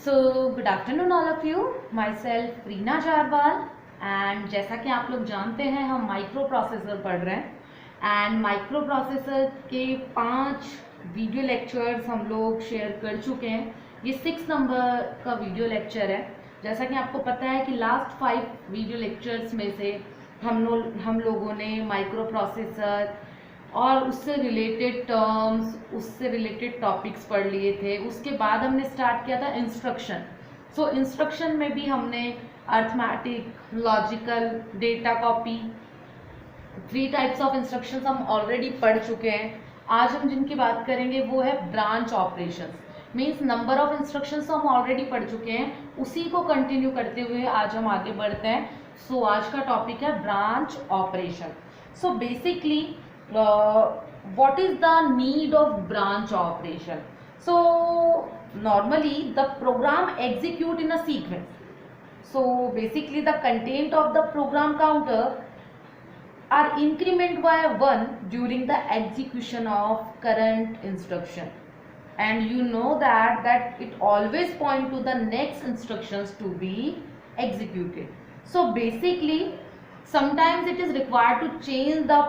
So good afternoon all of you. Myself Reena Jarwal and जैसा कि आप लोग जानते हैं हम माइक्रो प्रोसेसर पढ़ रहे हैं एंड माइक्रो प्रोसेसर के 5 वीडियो लेक्चर्स हम लोग शेयर कर चुके हैं. ये 6 नंबर का वीडियो लेक्चर है. जैसा कि आपको पता है कि लास्ट 5 वीडियो लेक्चर्स में से हम लोगों ने माइक्रो प्रोसेसर और उससे रिलेटेड टर्म्स, उससे रिलेटेड टॉपिक्स पढ़ लिए थे. उसके बाद हमने स्टार्ट किया था इंस्ट्रक्शन. सो इंस्ट्रक्शन में भी हमने arithmetic, logical, data copy, 3 types of instructions हम ऑलरेडी पढ़ चुके हैं. आज हम जिनकी बात करेंगे वो है branch operations. Means number of instructions तो हम ऑलरेडी पढ़ चुके हैं, उसी को कंटिन्यू करते हुए आज हम आगे बढ़ते हैं. सो आज का टॉपिक है branch operation. So basically what is the need of branch operation? So normally the program execute in a sequence. So basically the content of the program counter are increment by 1 during the execution of current instruction, and you know that it always point to the next instructions to be executed. So basically sometimes it is required to change the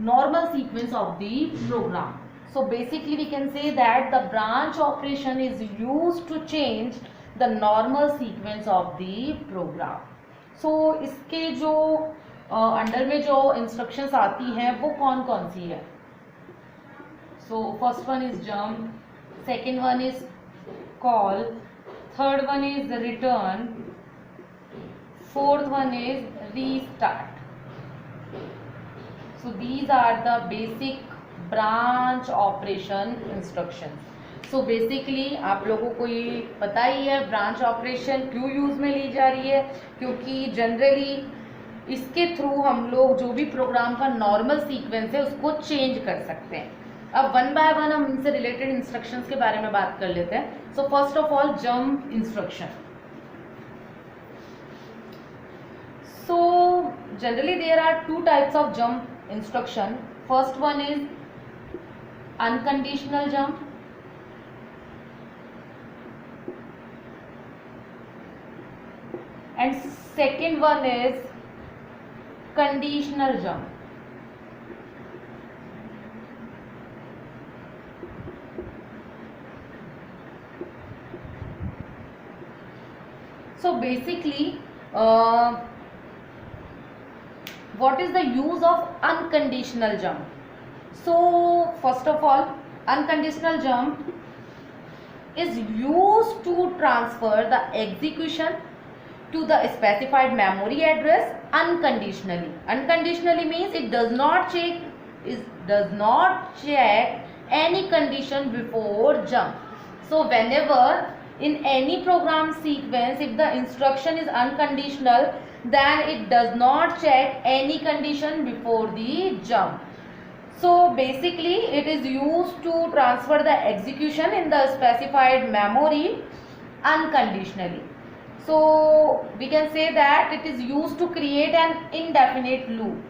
normal sequence of the program. So basically we can say that the branch operation is used to change the normal sequence of the program. So इसके जो under में जो instructions आती हैं वो कौन कौन सी है? So first one is jump, second one is call, third one is return, fourth one is restart. So these are the basic branch operation instructions. So basically आप लोगों को ये पता ही है ब्रांच ऑपरेशन क्यों यूज में ली जा रही है, क्योंकि जनरली इसके थ्रू हम लोग जो भी प्रोग्राम का नॉर्मल सीक्वेंस है उसको चेंज कर सकते हैं. अब वन बाय वन हम इनसे रिलेटेड इंस्ट्रक्शंस के बारे में बात कर लेते हैं. So first of all jump instruction. So generally there are 2 types of jump instruction. First one is unconditional jump and second one is conditional jump. So basically what is the use of unconditional jump? So first of all, unconditional jump is used to transfer the execution to the specified memory address unconditionally. Unconditionally means it does not check any condition before jump. So whenever in any program sequence if the instruction is unconditional, then it does not check any condition before the jump. So basically it is used to transfer the execution in the specified memory unconditionally. So we can say that it is used to create an indefinite loop.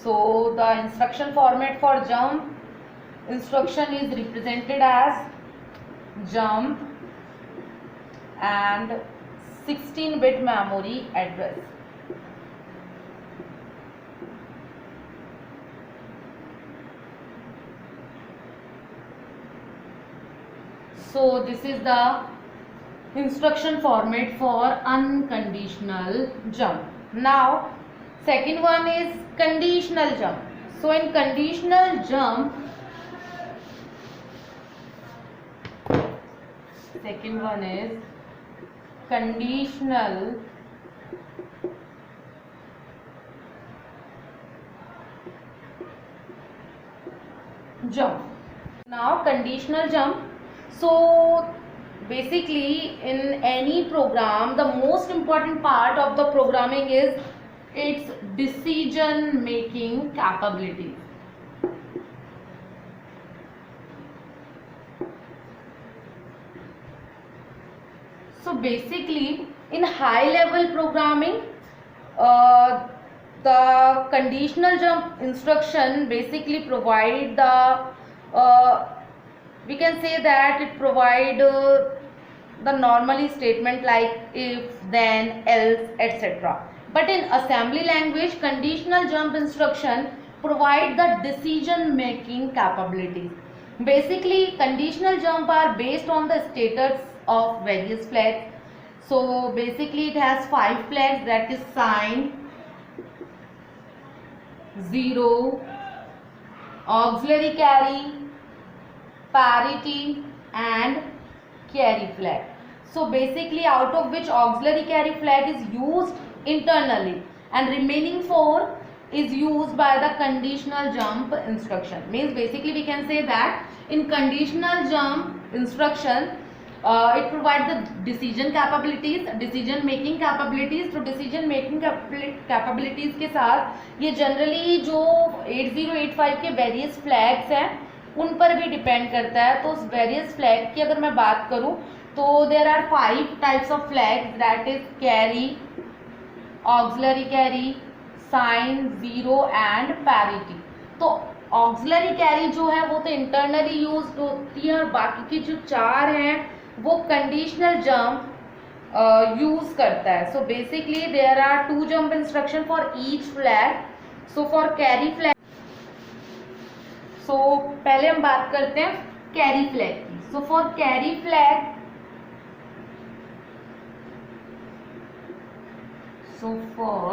So the instruction format for jump instruction is represented as jump and 16-bit memory address. So this is the instruction format for unconditional jump. Now second one is conditional jump. So in conditional jump, second one is conditional jump. Now conditional jump. So basically in any program the most important part of the programming is its decision making capabilities. So basically in high level programming the conditional jump instruction basically provide the we can say that it provide the normally statement like if, then, else, etc. But in assembly language, conditional jump instruction provide the decision making capabilities. Basically, conditional jump are based on the status of various flags. So basically it has 5 flags, that is sign, 0, auxiliary carry, parity and carry flag. So basically out of which auxiliary carry flag is used internally and remaining 4 is used by the conditional jump instruction. Means basically we can say that in conditional jump instruction it provides the decision capabilities, decision making capabilities. तो decision making capabilities के साथ ये generally जो 8085 के various flags हैं उन पर भी डिपेंड करता है. तो उस वेरियस फ्लैग की अगर मैं बात करूं तो there are 5 types of flags, that is carry, auxiliary carry, sign, zero and parity. तो ऑक्सिलरी कैरी जो है वो तो इंटरनली यूज होती है और बाकी की जो 4 हैं वो कंडीशनल जंप यूज करता है. So basically there are 2 jump instruction for each flag. So for carry flag, so पहले हम बात करते हैं कैरी फ्लैग की. So for carry flag, so for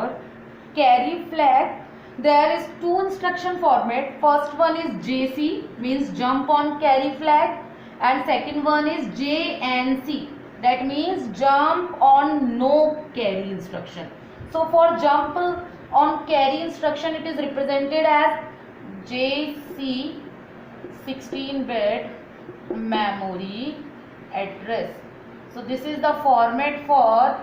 carry flag there is 2 instruction format. First one is JC, means jump on carry flag, and second one is JNC, that means jump on no carry instruction. So for jump on carry instruction it is represented as JC 16-bit memory address. So this is the format for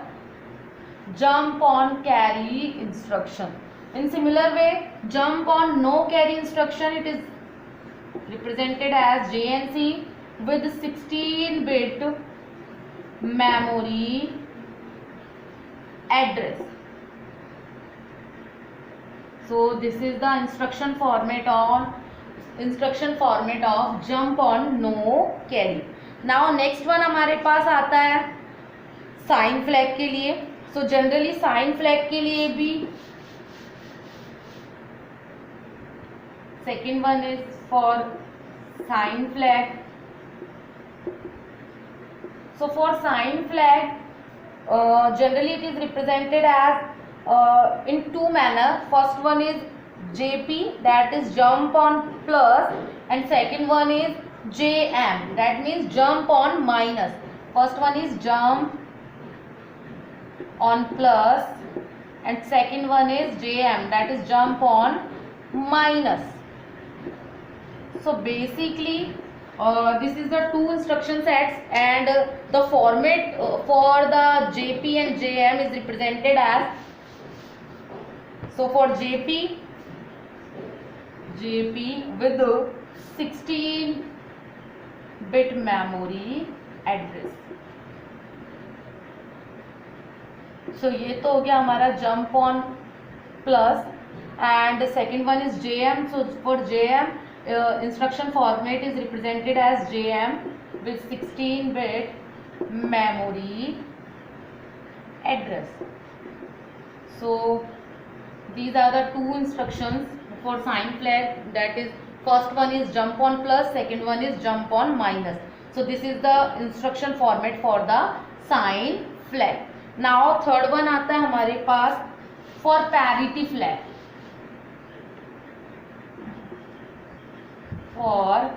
jump on carry instruction. In similar way, jump on no carry instruction it is represented as JNC with 16-bit memory address. So this is the instruction format of jump on no carry. Now next one हमारे पास आता है sign flag के लिए. So generally sign flag के लिए भी second one is for sign flag. So for sign flag generally it is represented as in 2 manner. First one is JP, that is jump on plus, and second one is JM, that means jump on minus. First one is jump on plus and second one is JM, that is jump on minus. So basically this is the 2 instruction sets, and the format for the JP and JM is represented as, so for JP with 16-bit memory address. So ये तो हो गया हमारा jump on plus, and the second one is JM. So for JM instruction format is represented as JM with 16-bit memory address. So these are the 2 instructions for sign flag, that is first one is jump on plus, second one is jump on minus. So this is the instruction format for the sign flag. Now third one आता है हमारे पास for parity flag. For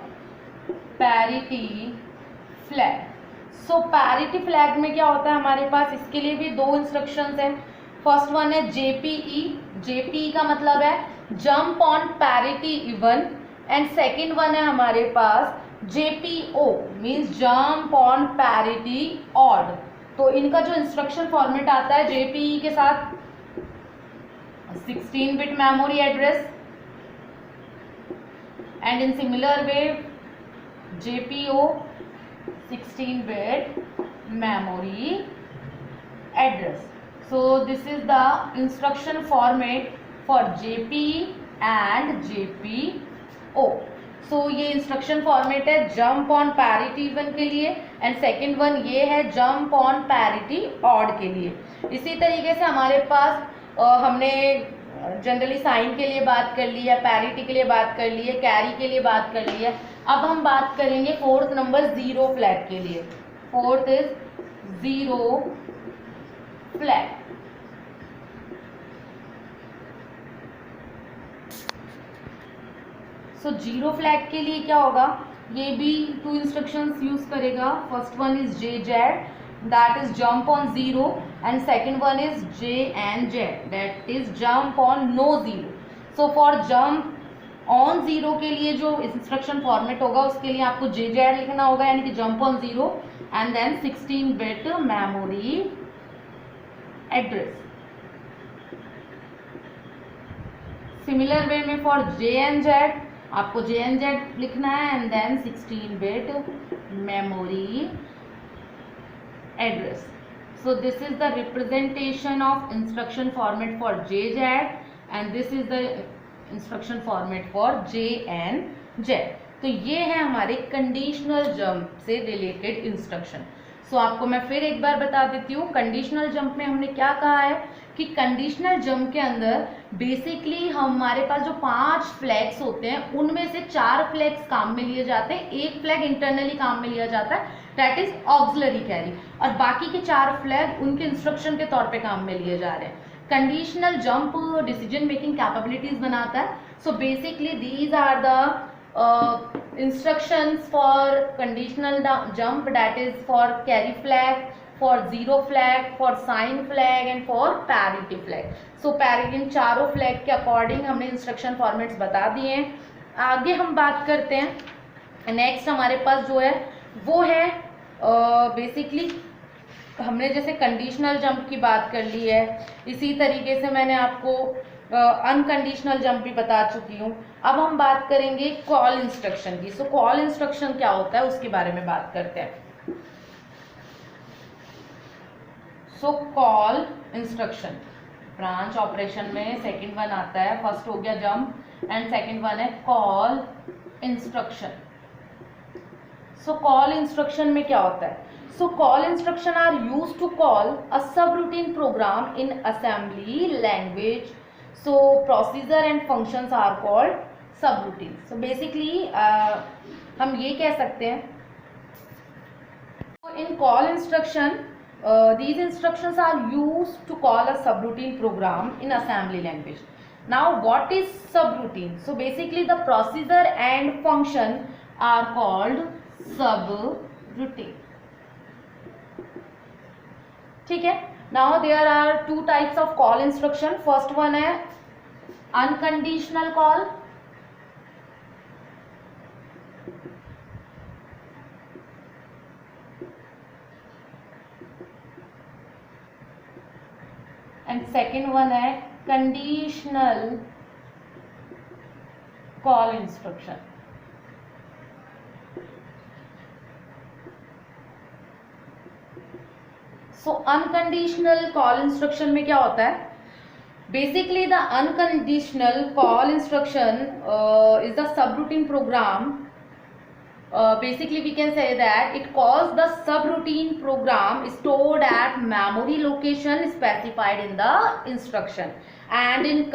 parity flag. So parity flag में क्या होता है हमारे पास, इसके लिए भी 2 इंस्ट्रक्शंस हैं. फर्स्ट वन है JPE. JPE का मतलब है jump on parity even, and second one है हमारे पास JPO, means jump on parity odd. तो इनका जो इंस्ट्रक्शन फॉर्मेट आता है JPE के साथ 16-bit memory address, and in similar way JPO 16-bit memory address. So this is the instruction format for JPE and JPO. सो ये इंस्ट्रक्शन फॉर्मेट है jump on parity even के लिए, एंड सेकेंड वन ये है jump on parity odd के लिए। इसी तरीके से हमारे पास हमने जनरली साइन के लिए बात कर ली है, पैरिटी के लिए बात कर ली है, कैरी के लिए बात कर ली है। अब हम बात करेंगे फोर्थ नंबर जीरो फ्लैग के लिए। Fourth is zero flag. So zero flag के लिए क्या होगा, ये भी टू इंस्ट्रक्शंस यूज करेगा। First one is J Z, that is jump on zero, and second one is j and z, that is jump on no zero. So for jump on zero के लिए जो instruction format होगा उसके लिए आपको जे Z लिखना होगा, यानी कि jump on zero and then 16 bit memory address. Similar way में फॉर जे एंड जेड आपको जे एंड जेड लिखना है and then 16 bit memory address. So this is the representation of instruction format for JZ and this is the instruction format for J and Z. तो ये है हमारे conditional jump से related instruction. सो आपको मैं फिर एक बार बता देती हूँ, कंडीशनल जंप में हमने क्या कहा है कि कंडीशनल जंप के अंदर बेसिकली हमारे पास जो 5 फ्लैग्स होते हैं उनमें से 4 फ्लैग्स काम में लिए जाते हैं, एक फ्लैग इंटरनली काम में लिया जाता है, दैट इज ऑक्सिलरी कैरी, और बाकी के 4 फ्लैग उनके इंस्ट्रक्शन के तौर पे काम में लिए जा रहे हैं। Conditional jump decision making capabilities बनाता है। So basically these are the instructions for conditional jump, that is for carry flag, for zero flag, for sign flag and for parity flag. So parity इन चारों flag के according हमने instruction formats बता दिए हैं। आगे हम बात करते हैं, नेक्स्ट हमारे पास जो है वो है बेसिकली हमने जैसे कंडीशनल जंप की बात कर ली है, इसी तरीके से मैंने आपको अनकंडीशनल जंप भी बता चुकी हूँ। अब हम बात करेंगे कॉल इंस्ट्रक्शन की। सो कॉल इंस्ट्रक्शन क्या होता है उसके बारे में बात करते हैं। So call instruction branch operation में सेकंड वन आता है, फर्स्ट हो गया जंप एंड सेकंड वन है call instruction. So call instruction में क्या होता है, so call instruction are used to call a subroutine program in assembly language. So procedure and functions are called subroutines. So basically हम ये कह सकते हैं, in call instruction these instructions are used to call a subroutine program in assembly language. Now what is subroutine? So basically the procedure and function are called subroutine. ठीक है। Now there are 2 types of call instruction. First one है unconditional call, and second one है conditional call instruction. So unconditional call instruction में क्या होता है, basically the unconditional call instruction is the subroutine program. Basically we can say that it calls the subroutine program stored at memory location specified in the instruction, and in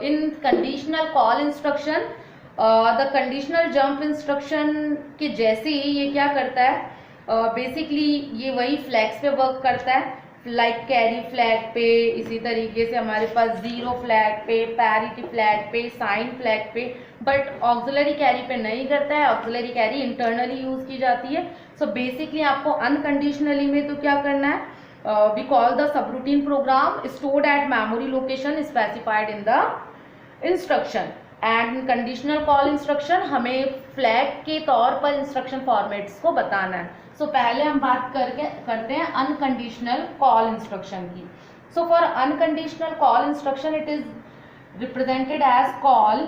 in conditional call instruction the conditional jump instruction के जैसे ही ये क्या करता है, basically ये वही flags पे work करता है, लाइक कैरी फ्लैग पे, इसी तरीके से हमारे पास जीरो फ्लैग पे, पैरिटी फ्लैग पे, साइन फ्लैग पे, बट ऑक्सिलरी कैरी पे नहीं करता है। ऑक्सिलरी कैरी इंटरनली यूज की जाती है। सो बेसिकली आपको अनकंडीशनली में तो क्या करना है, we call the subroutine program stored at memory location specified in the instruction, and conditional call instruction हमें फ्लैग के तौर पर इंस्ट्रक्शन फॉर्मेट्स को बताना है। सो पहले हम बात करते हैं अनकंडीशनल कॉल इंस्ट्रक्शन की। So for unconditional call instruction it is represented as call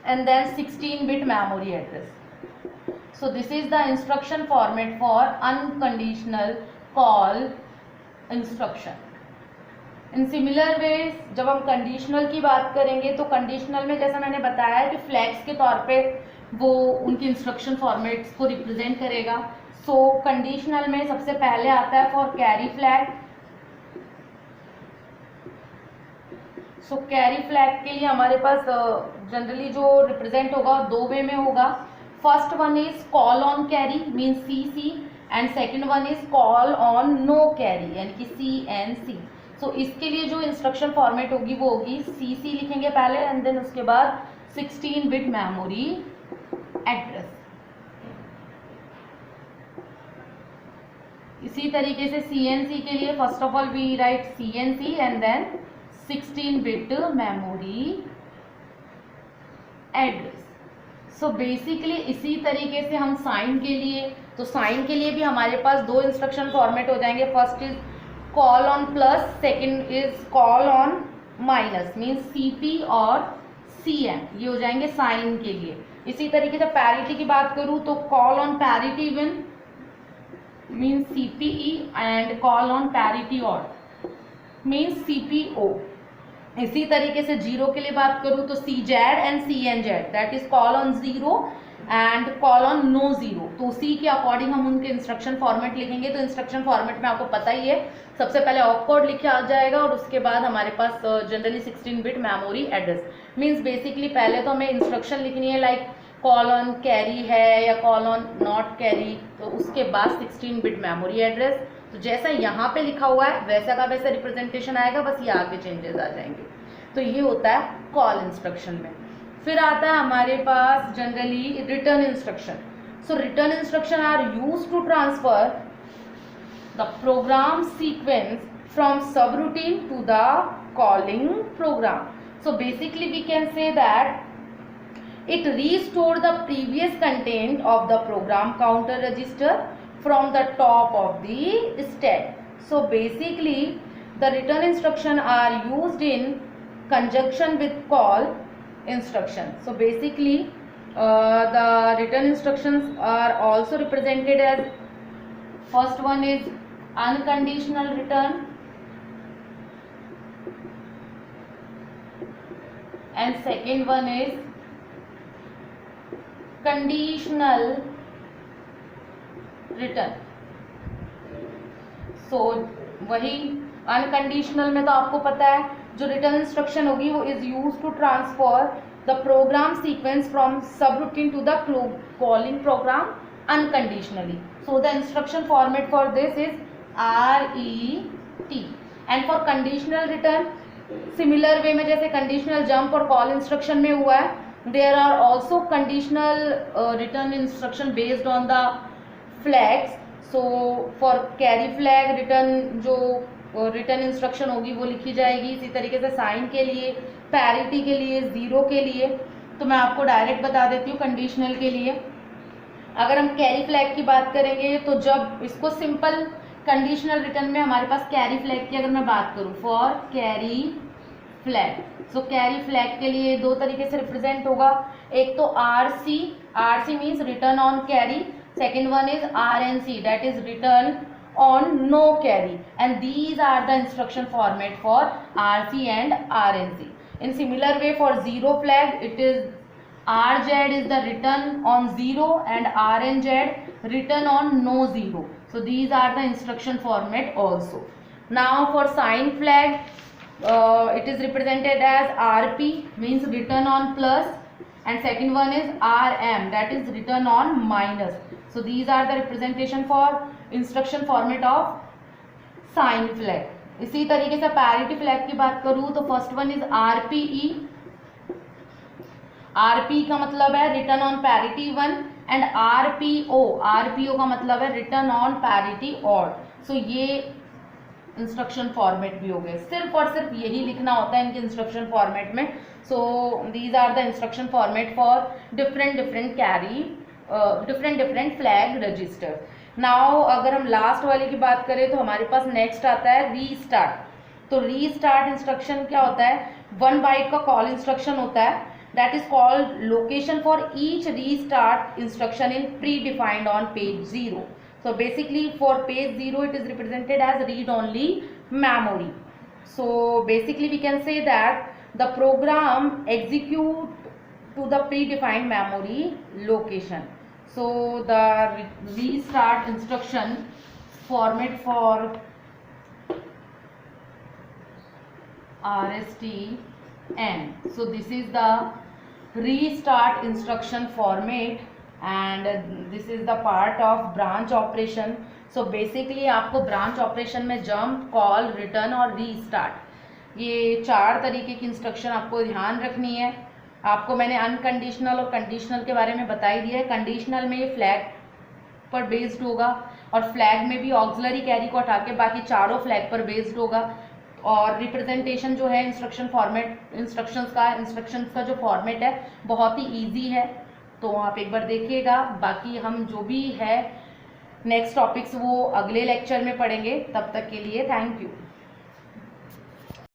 and then 16-bit memory address. So this is the instruction format for unconditional call instruction. In similar वे जब हम कंडीशनल की बात करेंगे तो conditional में जैसा मैंने बताया है कि फ्लैग्स के तौर पे वो उनकी इंस्ट्रक्शन फॉर्मेट्स को रिप्रेजेंट करेगा। सो कंडीशनल में सबसे पहले आता है for carry flag. So carry flag के लिए हमारे पास जनरली जो रिप्रेजेंट होगा दो वे में होगा। First one is call on carry means CC and second one is call on no carry यानी कि CNC। सो इसके लिए जो इंस्ट्रक्शन फॉर्मेट होगी वो होगी CC लिखेंगे पहले एंड देन उसके बाद 16 बिट मेमोरी एड्रेस। इसी तरीके से CNC के लिए first of all we write CNC and then 16 bit memory address. So basically इसी तरीके से हम साइन के लिए, तो साइन के लिए भी हमारे पास दो इंस्ट्रक्शन फॉर्मेट हो जाएंगे। First is call on plus, second is call on minus means CP और CM, ये हो जाएंगे साइन के लिए। इसी तरीके से पैरिटी की बात करूं तो call on parity win means CPE and call on parity odd means CPO। इसी तरीके से जीरो के लिए बात करूं तो CZ and CNZ that is call on zero and call on no zero. तो उसी के अकॉर्डिंग हम उनके इंस्ट्रक्शन फॉर्मेट लिखेंगे। तो इंस्ट्रक्शन फॉर्मेट में आपको पता ही है सबसे पहले ऑपकोड लिखा आ जाएगा और उसके बाद हमारे पास generally 16 bit memory address means basically पहले तो हमें इंस्ट्रक्शन लिखनी है लाइक कॉल ऑन कैरी है या कॉल ऑन नॉट कैरी, तो उसके बाद 16 बिट मेमोरी एड्रेस। तो जैसा यहाँ पे लिखा हुआ है वैसा का वैसा रिप्रेजेंटेशन आएगा, बस ये आगे चेंजेस आ जाएंगे। तो ये होता है कॉल इंस्ट्रक्शन में। फिर आता है हमारे पास generally return instruction. So return instruction are used to transfer the program sequence from subroutine to the calling program. So basically we can say that it restore the previous content of the program counter register from the top of the stack. So basically the return instruction are used in conjunction with call instruction. So basically the return instructions are also represented as first one is unconditional return and second one is conditional return. So वही unconditional में तो आपको पता है जो return instruction होगी वो is use to transfer the program sequence from subroutine to the calling program unconditionally. So the instruction format for this is RET and for conditional return similar way में जैसे कंडीशनल जंप और call instruction में हुआ है, there are also conditional return instruction based on the flags. So for carry flag return जो return instruction होगी वो लिखी जाएगी। इसी तरीके से साइन के लिए, पैरिटी के लिए, जीरो के लिए तो मैं आपको डायरेक्ट बता देती हूँ। कंडीशनल के लिए अगर हम कैरी फ्लैग की बात करेंगे तो जब इसको सिंपल कंडीशनल रिटर्न में हमारे पास कैरी फ्लैग की अगर मैं बात करूँ for carry flag, so carry flag के लिए दो तरीके से रिप्रेजेंट होगा। एक तो RC means return on carry, second one is RNC that is return on no carry and these are the instruction format for RC and RNC। In similar way for zero flag it is RZ is the return on zero and RNZ return on no zero. So these are the instruction format also. Now for sign flag it is represented as RP means return on plus and second one is RM that is return on minus. So these are the representation for instruction format of sign flag. इसी तरीके से parity flag की बात करूँ तो first one is RPE. RP का मतलब है return on parity one and RPO का मतलब है रिटर्न ऑन पैरिटी ऑड। सो ये इंस्ट्रक्शन फॉर्मेट भी हो गए, सिर्फ और सिर्फ यही लिखना होता है इनके इंस्ट्रक्शन फॉर्मेट में। So these are the instruction format for different carry different flag register. Now अगर हम लास्ट वाले की बात करें तो हमारे पास नेक्स्ट आता है रीस्टार्ट। तो रीस्टार्ट इंस्ट्रक्शन क्या होता है, 1 बाइट का कॉल इंस्ट्रक्शन होता है that is called location for each restart instruction in predefined on page 0. So basically for page 0 it is represented as read only memory. So basically we can say that the program execute to the predefined memory location. So the restart instruction format for RSTN. So this is the restart instruction format and this is the part of branch operation. So basically आपको branch operation में jump, call, return और restart ये 4 तरीके की instruction आपको ध्यान रखनी है। आपको मैंने अनकंडीशनल और कंडीशनल के बारे में बता ही दिया है। कंडीशनल में ये फ्लैग पर बेस्ड होगा और फ्लैग में भी ऑक्सिलरी कैरी को हटा के बाकी चारों फ्लैग पर बेस्ड होगा। और रिप्रेजेंटेशन जो है इंस्ट्रक्शंस का जो फॉर्मेट है बहुत ही इजी है, तो आप एक बार देखिएगा। बाकी हम जो भी है नेक्स्ट टॉपिक्स वो अगले लेक्चर में पढ़ेंगे। तब तक के लिए थैंक यू।